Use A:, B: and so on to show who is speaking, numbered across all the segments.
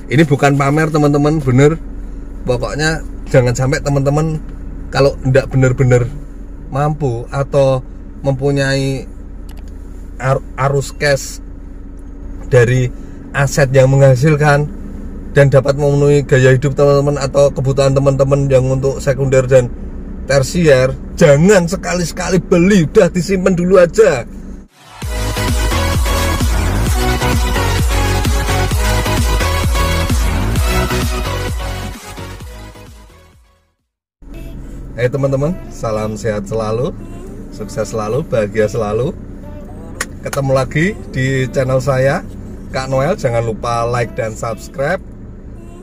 A: Ini bukan pamer teman-teman, bener. Pokoknya jangan sampai teman-teman kalau tidak bener-bener mampu atau mempunyai arus cash dari aset yang menghasilkan dan dapat memenuhi gaya hidup teman-teman atau kebutuhan teman-teman yang untuk sekunder dan tersier, jangan sekali-sekali beli, udah disimpan dulu aja. Hai teman-teman, salam sehat selalu, sukses selalu, bahagia selalu. Ketemu lagi di channel saya, Kak Noel. Jangan lupa like dan subscribe,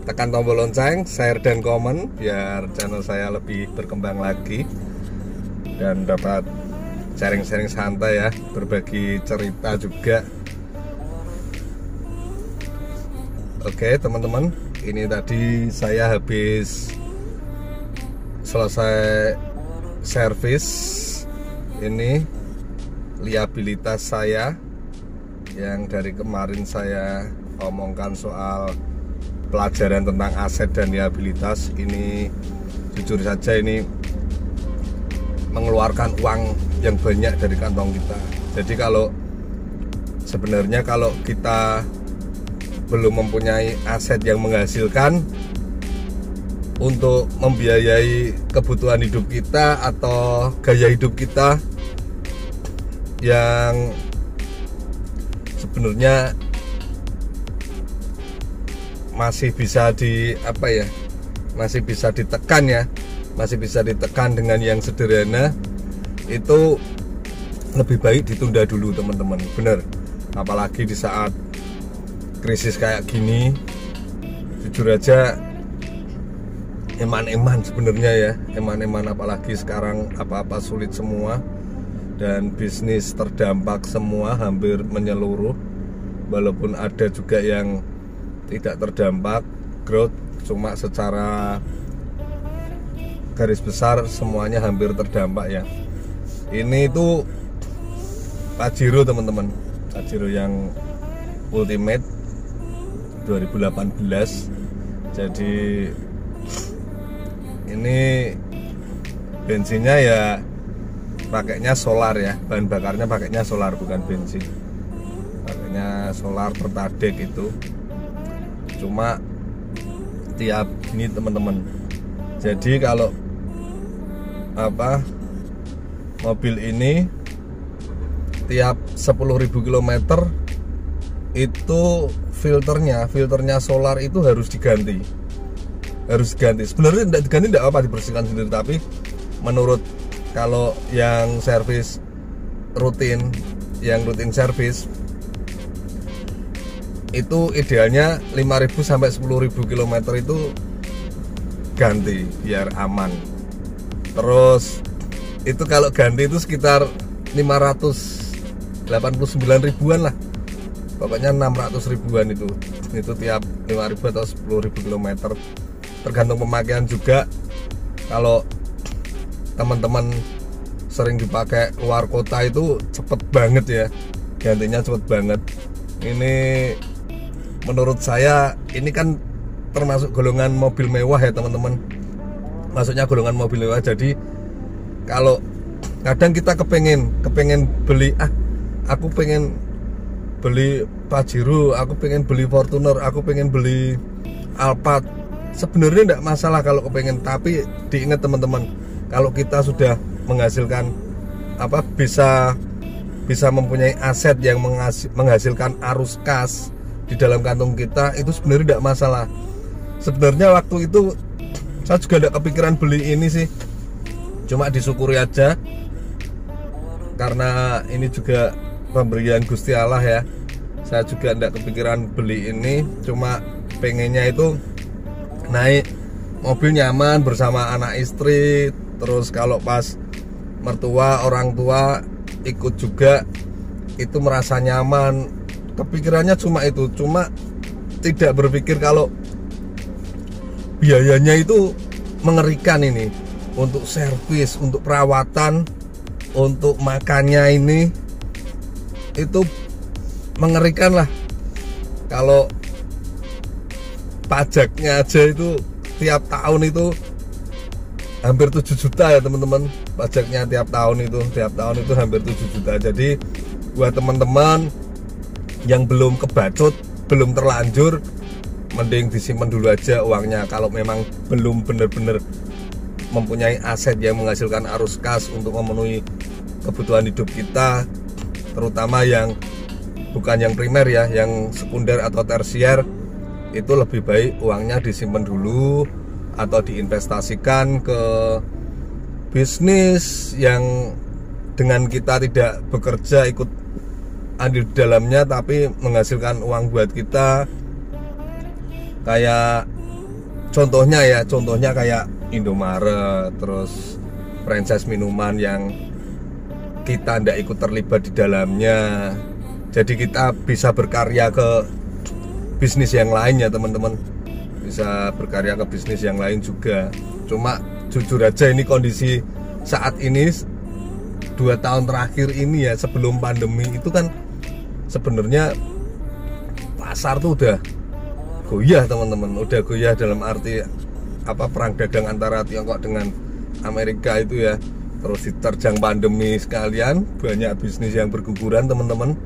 A: tekan tombol lonceng, share dan komen biar channel saya lebih berkembang lagi dan dapat sharing-sharing santai ya, berbagi cerita juga. Oke teman-teman, ini tadi saya habis selesai servis ini liabilitas saya yang dari kemarin saya omongkan soal pelajaran tentang aset dan liabilitas. Ini jujur saja ini mengeluarkan uang yang banyak dari kantong kita. Jadi kalau sebenarnya kalau kita belum mempunyai aset yang menghasilkan untuk membiayai kebutuhan hidup kita atau gaya hidup kita yang sebenarnya masih bisa masih bisa ditekan ya, masih bisa ditekan dengan yang sederhana, itu lebih baik ditunda dulu teman-teman, bener. Apalagi di saat krisis kayak gini, jujur aja eman-eman sebenarnya ya, eman-eman, apalagi sekarang apa-apa sulit semua dan bisnis terdampak semua, hampir menyeluruh. Walaupun ada juga yang tidak terdampak growth, cuma secara garis besar semuanya hampir terdampak ya. Ini itu Pajero teman-teman, Pajero yang Ultimate 2018. Jadi ini bensinnya ya pakainya solar ya, bahan bakarnya pakainya solar bukan bensin, pakainya solar Pertalite itu. Cuma tiap ini teman-teman, jadi kalau mobil ini tiap 10.000 km itu filternya solar itu harus diganti. Sebenarnya tidak diganti, tidak apa, dibersihkan sendiri, tapi menurut kalau yang servis rutin, yang rutin servis itu idealnya 5.000 sampai 10.000 km itu ganti biar aman. Terus itu kalau ganti itu sekitar 589 ribuan lah, pokoknya 600 ribuan itu tiap 5.000 atau 10.000 km, tergantung pemakaian juga. Kalau teman-teman sering dipakai keluar kota itu cepet banget ya, gantinya cepet banget. Ini menurut saya ini kan termasuk golongan mobil mewah ya teman-teman, maksudnya golongan mobil mewah. Jadi kalau kadang kita kepengen beli, aku pengen beli Pajero, aku pengen beli Fortuner, aku pengen beli Alphard, sebenarnya tidak masalah kalau kepengen, tapi diingat teman-teman, kalau kita sudah menghasilkan bisa mempunyai aset yang menghasilkan arus kas di dalam kantong kita, itu sebenarnya tidak masalah. Sebenarnya waktu itu saya juga tidak kepikiran beli ini sih, cuma disyukuri aja karena ini juga pemberian Gusti Allah ya. Saya juga tidak kepikiran beli ini, cuma pengennya itu naik mobil nyaman bersama anak istri, terus kalau pas mertua, orang tua ikut juga itu merasa nyaman. Kepikirannya cuma itu, cuma tidak berpikir kalau biayanya itu mengerikan ini, untuk servis, untuk perawatan, untuk makannya ini itu mengerikan lah. Kalau pajaknya aja itu tiap tahun itu hampir 7 juta ya teman-teman. Pajaknya tiap tahun itu hampir 7 juta. Jadi buat teman-teman yang belum kebacut, belum terlanjur, mending disimpan dulu aja uangnya. Kalau memang belum benar-benar mempunyai aset yang menghasilkan arus kas untuk memenuhi kebutuhan hidup kita, terutama yang bukan yang primer ya, yang sekunder atau tersier, itu lebih baik uangnya disimpan dulu atau diinvestasikan ke bisnis yang dengan kita tidak bekerja ikut andil di dalamnya tapi menghasilkan uang buat kita. Kayak contohnya kayak Indomaret, terus franchise minuman yang kita tidak ikut terlibat di dalamnya. Jadi kita bisa berkarya ke bisnis yang lain ya teman-teman, bisa berkarya ke bisnis yang lain juga. Cuma jujur aja ini kondisi saat ini 2 tahun terakhir ini ya, sebelum pandemi itu kan sebenarnya pasar tuh udah goyah teman-teman, udah goyah dalam arti perang dagang antara Tiongkok dengan Amerika itu ya. Terus diterjang pandemi sekalian, banyak bisnis yang berguguran teman-teman.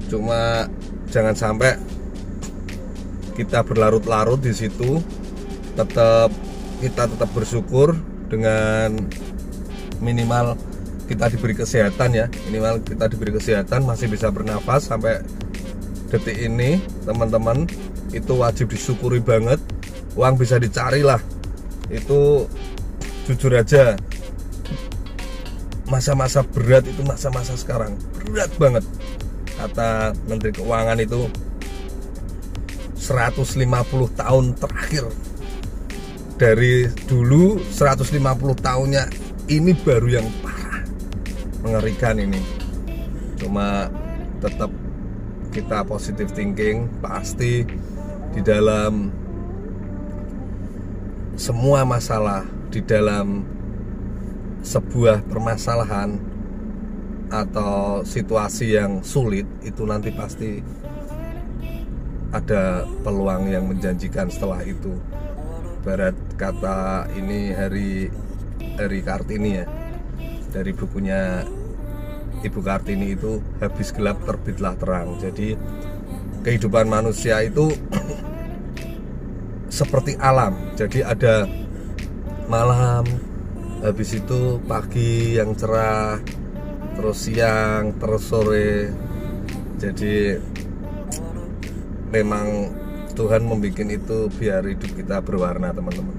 A: Cuma jangan sampai kita berlarut-larut di situ. Kita tetap bersyukur dengan minimal kita diberi kesehatan ya, minimal kita diberi kesehatan, masih bisa bernafas sampai detik ini teman-teman. Itu wajib disyukuri banget. Uang bisa dicari lah. Itu jujur aja, masa-masa berat itu masa-masa sekarang berat banget. Kata Menteri Keuangan itu 150 tahun terakhir. Dari dulu 150 tahunnya ini baru yang parah, mengerikan ini. Cuma tetap kita positive thinking. Pasti di dalam semua masalah, di dalam sebuah permasalahan atau situasi yang sulit, itu nanti pasti ada peluang yang menjanjikan setelah itu. Barat kata ini Hari Kartini ya, dari bukunya Ibu Kartini itu, habis gelap terbitlah terang. Jadi kehidupan manusia itu seperti alam. Jadi ada malam, habis itu pagi yang cerah, terus siang, terus sore. Jadi memang Tuhan membuat itu biar hidup kita berwarna teman-teman.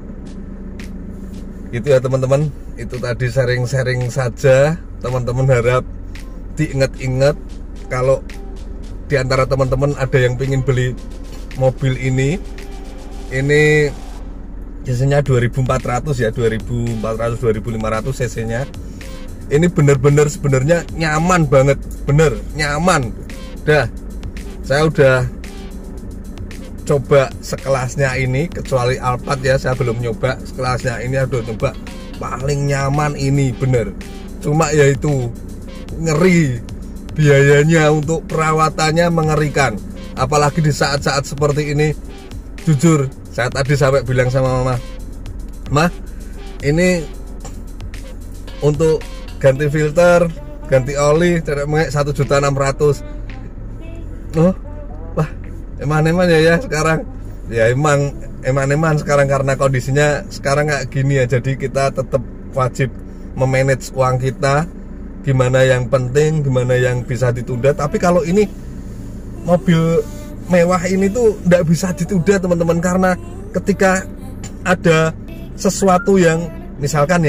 A: Gitu ya teman-teman. Itu tadi sharing-sharing saja. Teman-teman harap diingat-ingat. Kalau diantara teman-teman ada yang pengen beli mobil ini cc-nya 2400 ya, 2400 2500 cc-nya. Ini bener-bener sebenarnya nyaman banget, bener nyaman. Saya udah coba sekelasnya ini, kecuali Alphard ya, saya belum nyoba. Sekelasnya ini udah coba, paling nyaman ini bener. Cuma ya itu ngeri, biayanya untuk perawatannya mengerikan. Apalagi di saat-saat seperti ini. Jujur, saya tadi sampai bilang sama Mama, ini untuk ganti filter, ganti oli, 1.600.000. Oh, wah, eman-eman ya sekarang. Ya eman sekarang karena kondisinya sekarang kayak gini ya. Jadi kita tetap wajib memanage uang kita, gimana yang penting, gimana yang bisa ditunda. Tapi kalau ini mobil mewah ini tuh nggak bisa ditunda teman-teman, karena ketika ada sesuatu yang misalkan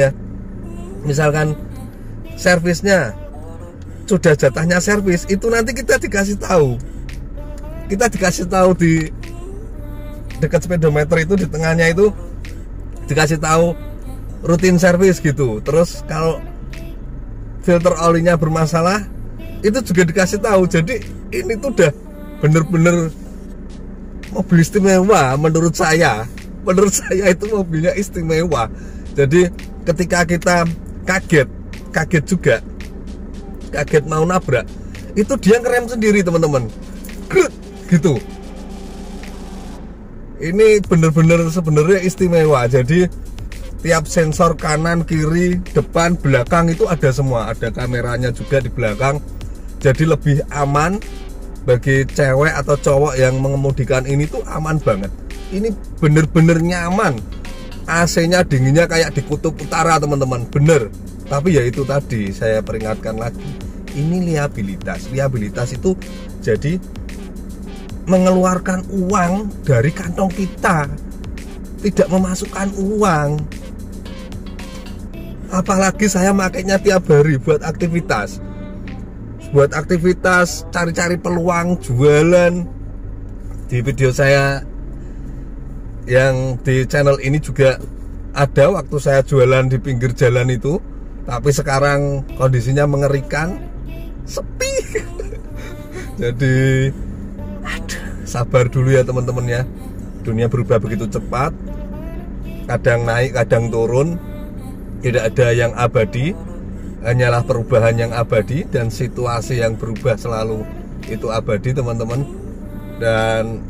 A: servisnya sudah jatahnya servis, itu nanti kita dikasih tahu di dekat speedometer itu, di tengahnya itu dikasih tahu rutin servis gitu. Terus kalau filter olinya bermasalah itu juga dikasih tahu. Jadi ini tuh udah bener-bener mobil istimewa menurut saya itu mobilnya istimewa. Jadi ketika kita kaget juga, kaget mau nabrak, itu dia ngerem sendiri teman-teman, gitu. Ini bener-bener sebenarnya istimewa. Jadi tiap sensor kanan, kiri, depan, belakang itu ada semua. Ada kameranya juga di belakang. Jadi lebih aman bagi cewek atau cowok yang mengemudikan ini tuh aman banget. Ini bener-bener nyaman. AC-nya dinginnya kayak di kutub utara teman-teman, bener. Tapi ya itu tadi saya peringatkan lagi, ini liabilitas. Liabilitas itu jadi mengeluarkan uang dari kantong kita, tidak memasukkan uang. Apalagi saya makainya tiap hari buat aktivitas, cari-cari peluang jualan. Di video saya yang di channel ini juga ada waktu saya jualan di pinggir jalan itu, tapi sekarang kondisinya mengerikan, sepi. Jadi sabar dulu ya teman-teman ya. Dunia berubah begitu cepat, kadang naik kadang turun, tidak ada yang abadi, hanyalah perubahan yang abadi, dan situasi yang berubah selalu itu abadi teman-teman. Dan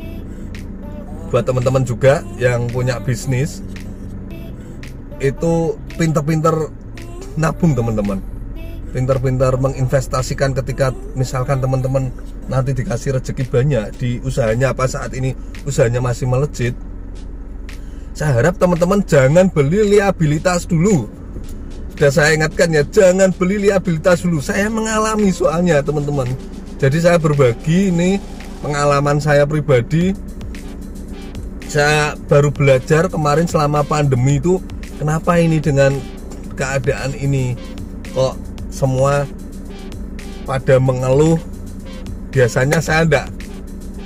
A: buat teman-teman juga yang punya bisnis, itu pinter-pinter nabung teman-teman, pinter-pinter menginvestasikan. Ketika misalkan teman-teman nanti dikasih rezeki banyak di usahanya, apa saat ini usahanya masih melejit, saya harap teman-teman jangan beli liabilitas dulu. Sudah saya ingatkan ya, jangan beli liabilitas dulu. Saya mengalami soalnya teman-teman. Jadi saya berbagi ini pengalaman saya pribadi. Saya baru belajar kemarin selama pandemi itu, kenapa ini dengan keadaan ini kok semua pada mengeluh. Biasanya saya enggak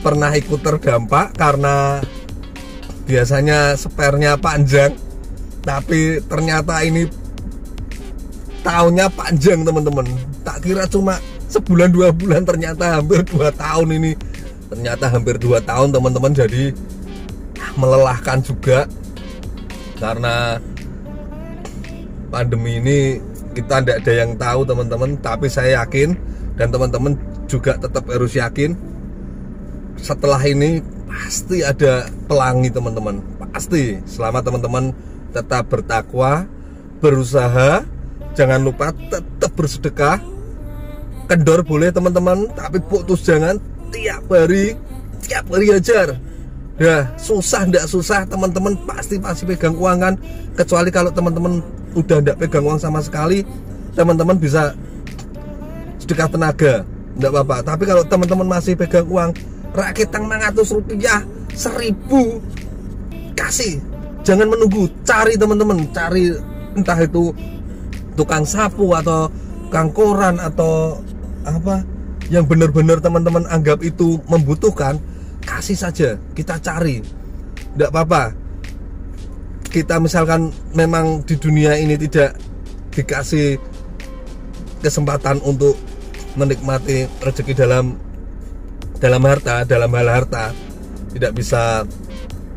A: pernah ikut terdampak karena biasanya sparenya panjang, tapi ternyata ini tahunnya panjang teman-teman. Tak kira cuma sebulan 2 bulan, ternyata hampir 2 tahun ini. Ternyata hampir 2 tahun teman-teman. Jadi melelahkan juga karena pandemi ini kita tidak ada yang tahu teman-teman. Tapi saya yakin, dan teman-teman juga tetap harus yakin, setelah ini pasti ada pelangi teman-teman. Pasti, selama teman-teman tetap bertakwa, berusaha, jangan lupa tetap bersedekah. Kendor boleh teman-teman, tapi putus jangan. Tiap hari ajar. Dah susah ndak susah teman-teman pasti pegang uang kan. Kecuali kalau teman-teman udah ndak pegang uang sama sekali, teman-teman bisa sedekah tenaga, ndak apa-apa. Tapi kalau teman-teman masih pegang uang, rakitang 500 rupiah, 1000, kasih. Jangan menunggu, cari teman-teman, cari entah itu tukang sapu atau tukang koran atau apa yang benar-benar teman-teman anggap itu membutuhkan. Kasih saja, kita cari, tidak apa-apa. Kita misalkan memang di dunia ini tidak dikasih kesempatan untuk menikmati rezeki dalam hal harta, tidak bisa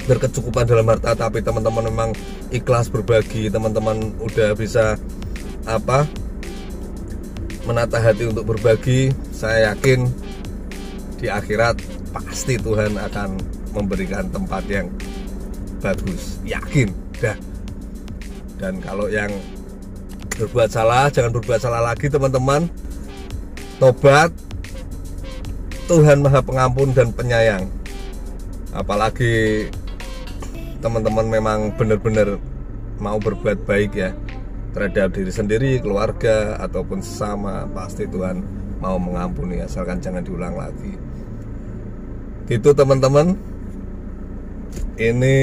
A: berkecukupan dalam harta, tapi teman-teman memang ikhlas berbagi, teman-teman udah bisa menata hati untuk berbagi. Saya yakin di akhirat pasti Tuhan akan memberikan tempat yang bagus, yakin dah. Dan kalau yang berbuat salah, jangan berbuat salah lagi teman-teman. Tobat, Tuhan Maha Pengampun dan Penyayang. Apalagi teman-teman memang benar-benar mau berbuat baik ya terhadap diri sendiri, keluarga ataupun sesama, pasti Tuhan mau mengampuni, asalkan jangan diulang lagi. Gitu teman-teman, ini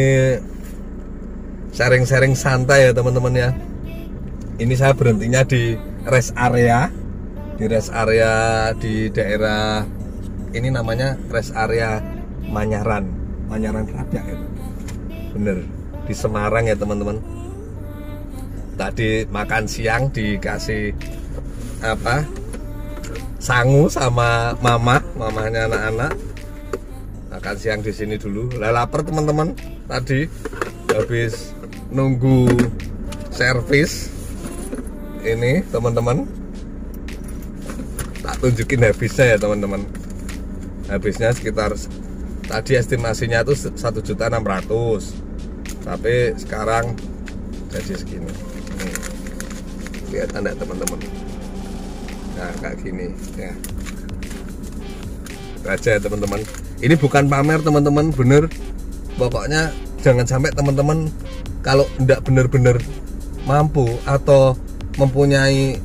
A: sharing-sharing santai ya teman-teman ya. Ini saya berhentinya di rest area, di daerah ini namanya rest area Manyaran Raja ya. Bener, di Semarang ya teman-teman. Tadi makan siang dikasih sangu sama mamanya anak-anak. Makan siang di sini dulu. Lah lapar teman-teman. Tadi habis nunggu servis ini teman-teman. Tak tunjukin habisnya ya teman-teman. Habisnya sekitar tadi estimasinya tuh 1.600.000, tapi sekarang jadi segini. Nih, lihat tanda teman-teman. Nah kayak gini ya. Itu aja teman-teman. Ini bukan pamer teman-teman, bener. Pokoknya jangan sampai teman-teman kalau tidak benar-benar mampu atau mempunyai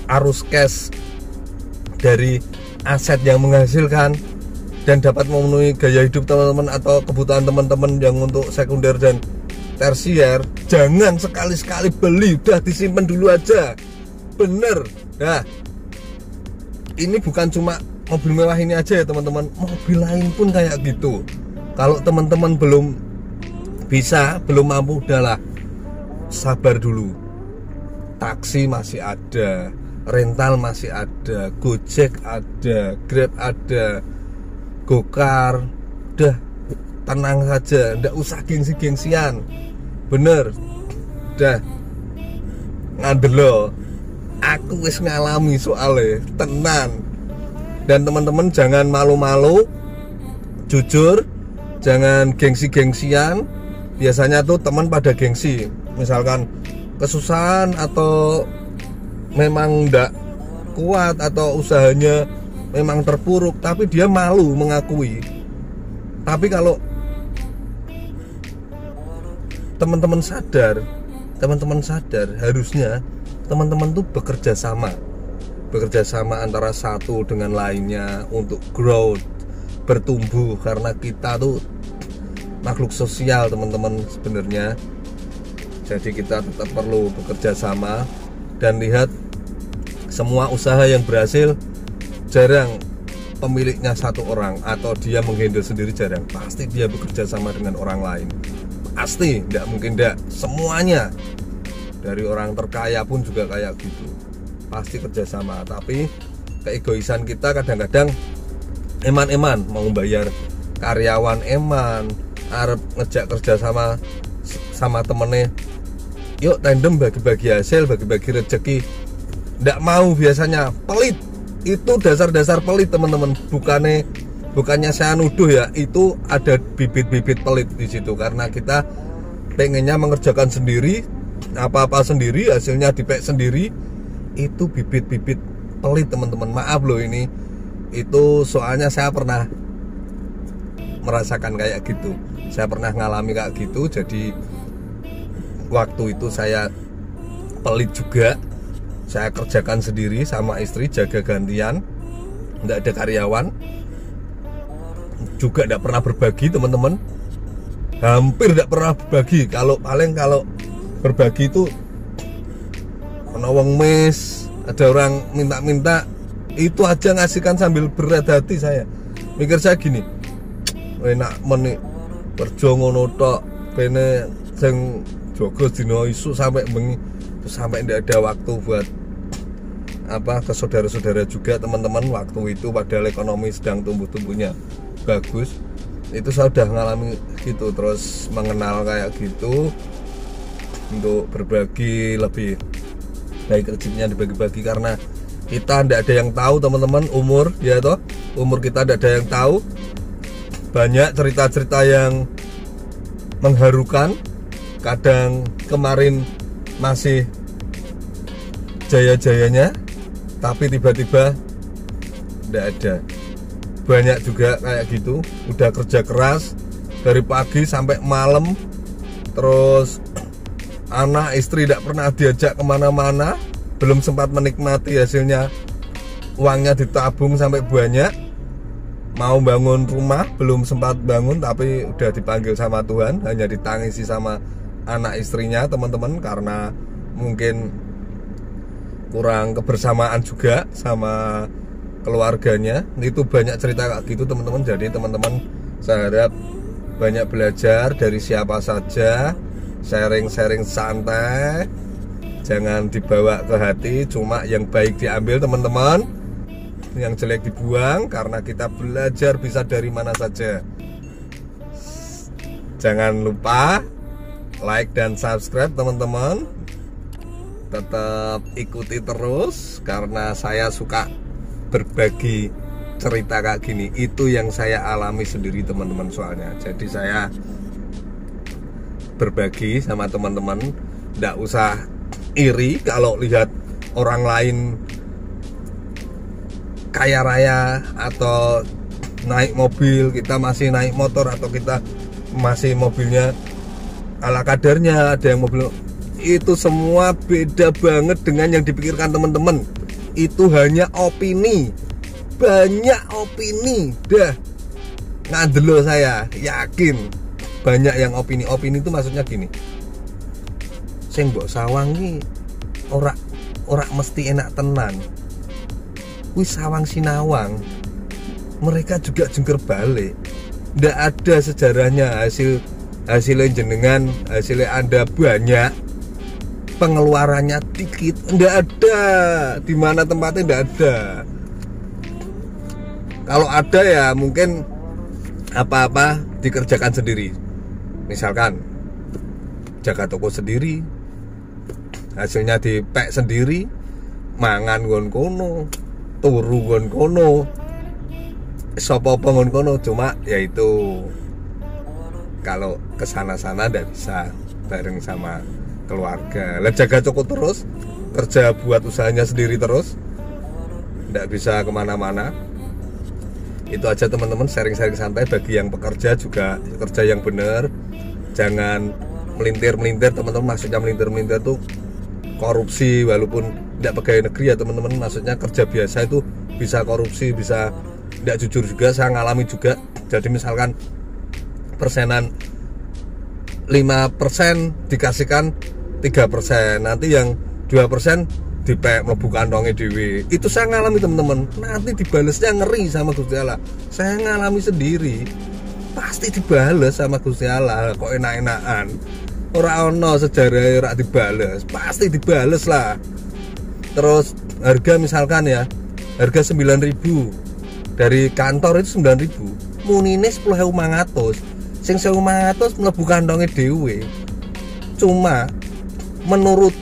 A: arus cash dari aset yang menghasilkan dan dapat memenuhi gaya hidup teman-teman atau kebutuhan teman-teman yang untuk sekunder dan tersier, jangan sekali-sekali beli, udah disimpan dulu aja. Bener. Nah, ini bukan cuma mobil mewah ini aja ya teman-teman, mobil lain pun kayak gitu. Kalau teman-teman belum bisa, belum mampu, udahlah sabar dulu. Taksi masih ada, rental masih ada, Gojek ada, Grab ada, Gokar. Udah tenang saja, ndak usah gengsi-gengsian. Bener. Udah ngandelo. Aku wis ngalami soalnya, tenan. Dan teman-teman jangan malu-malu, jujur, jangan gengsi-gengsian. Biasanya tuh teman pada gengsi, misalkan kesusahan atau memang ndak kuat atau usahanya memang terpuruk, tapi dia malu mengakui. Tapi kalau teman-teman sadar harusnya teman-teman tuh bekerja sama antara satu dengan lainnya untuk growth, bertumbuh, karena kita tuh makhluk sosial teman-teman sebenarnya. Jadi kita tetap perlu bekerja sama. Dan lihat, semua usaha yang berhasil jarang pemiliknya satu orang atau dia menghandle sendiri, jarang. Pasti dia bekerja sama dengan orang lain. Pasti, tidak mungkin tidak. Semuanya, dari orang terkaya pun juga kayak gitu, pasti kerja sama. Tapi keegoisan kita kadang-kadang eman-eman, mau bayar karyawan eman, arep ngejak kerja sama temennya, yuk tandem bagi-bagi hasil, bagi-bagi rezeki. Nggak mau, biasanya pelit. Itu dasar-dasar pelit teman-teman. Bukannya saya nuduh ya, itu ada bibit-bibit pelit di situ, karena kita pengennya mengerjakan sendiri, apa-apa sendiri, hasilnya dipek sendiri. Itu bibit-bibit pelit teman-teman. Maaf loh ini. Itu soalnya saya pernah merasakan kayak gitu. Saya pernah ngalami kayak gitu. Jadi waktu itu saya pelit juga. Saya kerjakan sendiri sama istri, jaga gantian, nggak ada karyawan. Juga nggak pernah berbagi teman-teman. Hampir nggak pernah berbagi. Kalau berbagi itu menolong mes, ada orang minta-minta, itu aja ngasihkan sambil berat hati saya. Mikir saya gini, enak menik kerja ngono tok, kene sing jogo dino isu sampai bengi, sampai ndak ada waktu buat ke saudara-saudara juga teman-teman. Waktu itu padahal ekonomi sedang tumbuh-tumbuhnya bagus, itu saya udah ngalami gitu. Terus mengenal kayak gitu, untuk berbagi lebih baik, rezekinya dibagi-bagi, karena kita ndak ada yang tahu teman-teman, umur kita ndak ada yang tahu. Banyak cerita-cerita yang mengharukan, kadang kemarin masih jaya-jayanya, tapi tiba-tiba ndak ada. Banyak juga kayak gitu, udah kerja keras dari pagi sampai malam, terus anak istri tidak pernah diajak kemana-mana, belum sempat menikmati hasilnya, uangnya ditabung sampai banyak, mau bangun rumah belum sempat bangun, tapi udah dipanggil sama Tuhan, hanya ditangisi sama anak istrinya teman-teman, karena mungkin kurang kebersamaan juga sama keluarganya. Itu banyak cerita kayak gitu teman-teman. Jadi teman-teman, saya harap banyak belajar dari siapa saja, sharing-sharing santai, jangan dibawa ke hati. Cuma yang baik diambil teman-teman, yang jelek dibuang, karena kita belajar bisa dari mana saja. Jangan lupa like dan subscribe teman-teman. Tetap ikuti terus, karena saya suka berbagi cerita kayak gini. Itu yang saya alami sendiri teman-teman soalnya. Jadi saya berbagi sama teman-teman, nggak usah iri kalau lihat orang lain kaya raya atau naik mobil, kita masih naik motor, atau kita masih mobilnya ala kadarnya, ada yang mobil. Itu semua beda banget dengan yang dipikirkan teman-teman. Itu hanya opini, banyak opini. Dah ngandelo, saya yakin banyak yang opini itu maksudnya gini, sing mbok sawang ki ora mesti enak tenan. Wis sawang sinawang, mereka juga jengker balik. Nggak ada sejarahnya hasilnya jenengan, hasilnya Anda banyak, pengeluarannya dikit. Nggak ada, di mana tempatnya nggak ada. Kalau ada ya mungkin apa-apa dikerjakan sendiri. Misalkan jaga toko sendiri, hasilnya dipek sendiri, mangan gon kono, turu gon kono, sopo gon kono. Cuma yaitu kalau kesana-sana ndak bisa bareng sama keluarga. Lah jaga toko terus, kerja buat usahanya sendiri terus, ndak bisa kemana-mana. Itu aja teman-teman, sharing-sharing santai bagi yang pekerja juga, kerja yang benar. Jangan melintir-melintir teman-teman. Maksudnya melintir-melintir tuh korupsi, walaupun tidak pegawai negeri ya teman-teman. Maksudnya kerja biasa itu bisa korupsi, bisa tidak jujur juga. Saya ngalami juga. Jadi misalkan persenan 5% dikasihkan 3%, nanti yang 2% dipek mlebu kantonge dhewe. Itu saya ngalami teman-teman. Nanti dibalesnya ngeri sama Gusti Allah. Saya ngalami sendiri. Pasti dibales sama Gusti Allah. Kok enak-enakan. Ora ono sejarah ora dibales. Pasti dibales lah. Terus harga misalkan ya, harga 9.000 dari kantor itu 9.000. Munine 10.500. Sing 1.500 mlebu kantonge dhewe. Cuma menurut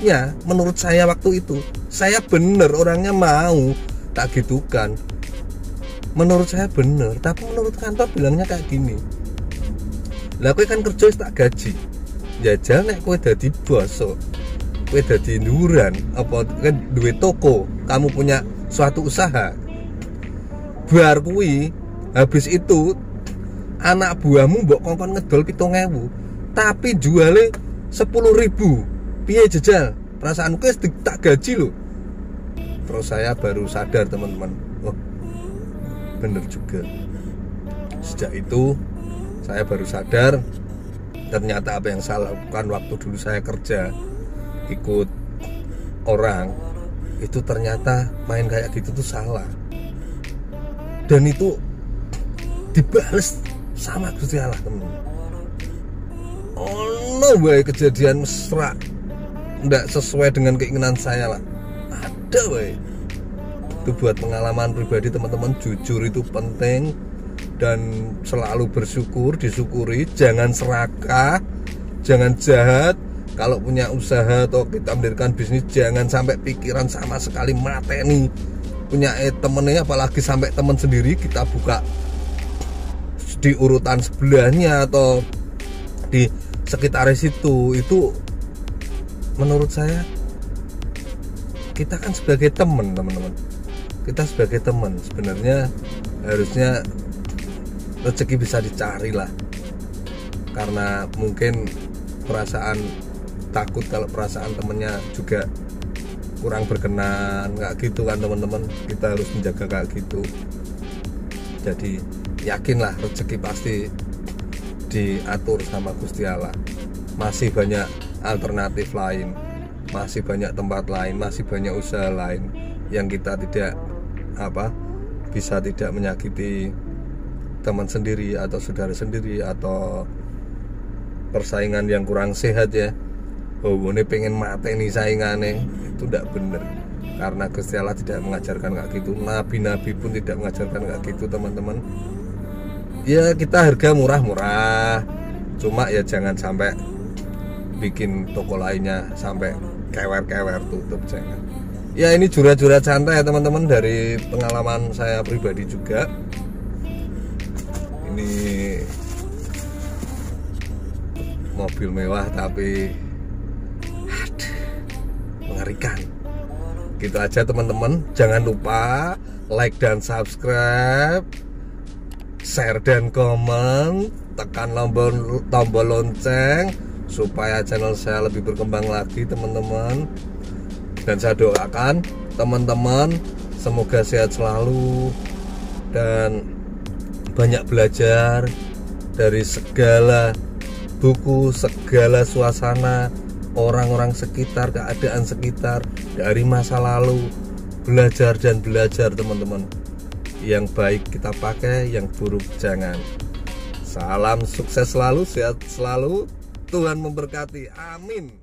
A: saya waktu itu, saya bener orangnya mau tak gitukan. Menurut saya bener, tapi menurut kantor bilangnya kayak gini. Lah kowe kan kerja tak gaji. Jajal nek kowe dadi bos, kowe dadi nduran, apa kan duwe toko, kamu punya suatu usaha. Bar kuwi habis itu anak buahmu mbok kongkon ngedol 7.000, tapi jualnya 10.000. Piye jajal? Perasaanku tak gaji loh. Terus saya baru sadar teman-teman, oh bener juga. Sejak itu saya baru sadar, ternyata apa yang saya lakukan waktu dulu saya kerja ikut orang, itu ternyata main kayak gitu tuh salah. Dan itu dibales sama Gusti Allah teman. Oh no, baik kejadian mesra nggak sesuai dengan keinginan saya lah. Ada baik. Itu buat pengalaman pribadi teman-teman. Jujur itu penting, dan selalu bersyukur, disyukuri. Jangan serakah, jangan jahat. Kalau punya usaha atau kita mendirikan bisnis, jangan sampai pikiran sama sekali mateni punya temennya, apalagi sampai teman sendiri kita buka di urutan sebelahnya atau di sekitar situ. Itu menurut saya, kita kan sebagai teman-teman, kita sebagai teman sebenarnya harusnya rezeki bisa dicari lah. Karena mungkin perasaan takut kalau perasaan temennya juga kurang berkenan, nggak gitu kan teman-teman. Kita harus menjaga kayak gitu. Jadi yakinlah rezeki pasti diatur sama Gusti Allah. Masih banyak alternatif lain, masih banyak tempat lain, masih banyak usaha lain yang kita tidak bisa tidak menyakiti teman sendiri atau saudara sendiri atau persaingan yang kurang sehat ya. Oh ini pengen mateni saingane, itu tidak benar. Karena Gusti Allah tidak mengajarkan kayak gitu. Nabi-nabi pun tidak mengajarkan kayak gitu teman-teman. Ya kita harga murah-murah, cuma ya jangan sampai bikin toko lainnya sampai kewer-kewer tutup, jangan. Ya ini jura-jura santai ya teman-teman, dari pengalaman saya pribadi juga. Ini mobil mewah tapi mengerikan. Gitu aja teman-teman, jangan lupa like dan subscribe, share dan komen, tekan tombol lonceng supaya channel saya lebih berkembang lagi teman-teman. Dan saya doakan teman-teman semoga sehat selalu dan banyak belajar dari segala buku, segala suasana, orang-orang sekitar, keadaan sekitar, dari masa lalu. Belajar dan belajar teman-teman. Yang baik kita pakai, yang buruk jangan. Salam sukses selalu, sehat selalu, Tuhan memberkati, amin.